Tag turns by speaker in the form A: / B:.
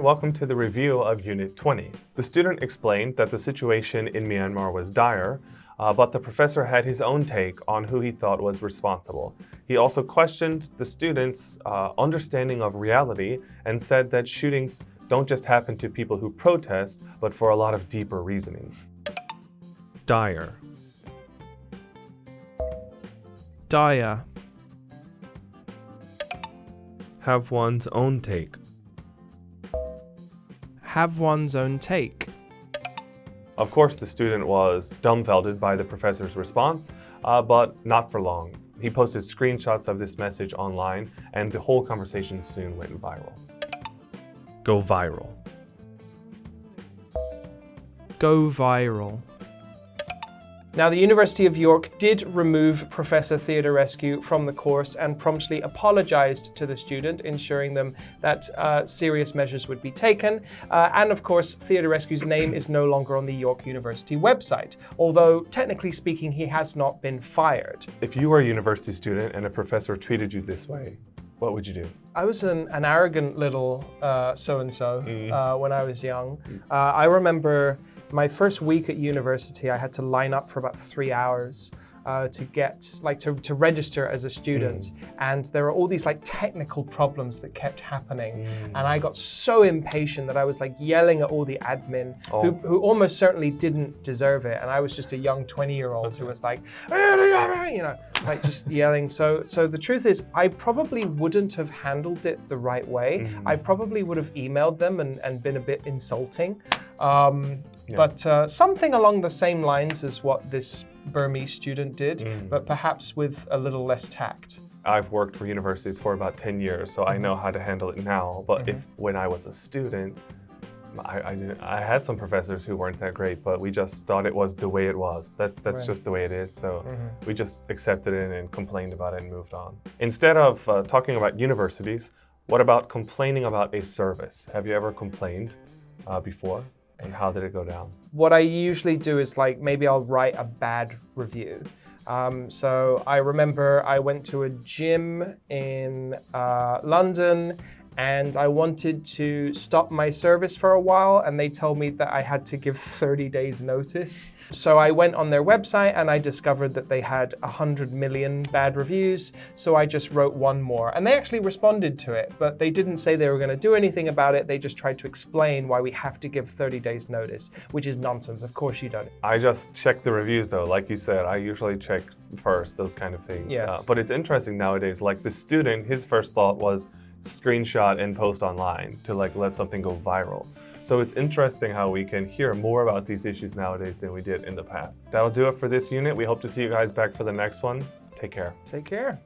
A: welcome to the review of Unit 20. The student explained that the situation in Myanmar was dire, but the professor had his own take on who he thought was responsible. He also questioned the students' understanding of reality and said that shootings don't just happen to people who protest, but for a lot of deeper reasonings. Dire.
B: Dire.
A: Have one's own take.
B: Have one's own take.
A: Of course, the student was dumbfounded by the professor's response, but not for long. He posted screenshots of this message online, and the whole conversation soon went viral. Go viral.
B: Go viral.
C: Now, the University of York did remove Professor Theodorescu from the course and promptly apologized to the student, ensuring them that serious measures would be taken. And of course, Theodorescu's name is no longer on the York University website, although technically speaking, he has not been fired.
A: If you were a university student and a professor treated you this way, what would you do?
C: I was an arrogant little so-and-so when I was young. I remember my first week at university, I had to line up for about 3 hours to register as a student. And there were all these technical problems that kept happening. And I got so impatient that I was yelling at all the admin who almost certainly didn't deserve it. And I was just a young 20-year-old who was just yelling. So the truth is, I probably wouldn't have handled it the right way. I probably would have emailed them and been a bit insulting. But something along the same lines as what this Burmese student did, but perhaps with a little less tact.
A: I've worked for universities for about 10 years, so I know how to handle it now. But when I was a student, I had some professors who weren't that great, but we just thought it was the way it was. That's just the way it is. So we just accepted it and complained about it and moved on. Instead of talking about universities, what about complaining about a service? Have you ever complained before? And how did it go down?
C: What I usually do is maybe I'll write a bad review. So I remember I went to a gym in London and I wanted to stop my service for a while, and they told me that I had to give 30 days notice. So I went on their website and I discovered that they had 100 million bad reviews. So I just wrote one more, and they actually responded to it, but they didn't say they were going to do anything about it. They just tried to explain why we have to give 30 days notice, which is nonsense. Of course you don't.
A: I just check the reviews though. Like you said, I usually check first, those kind of things.
C: Yes.
A: But it's interesting nowadays, the student, his first thought was screenshot and post online to let something go viral. So it's interesting how we can hear more about these issues nowadays than we did in the past. That'll do it for this unit. We hope to see you guys back for the next one. Take care.
C: Take care.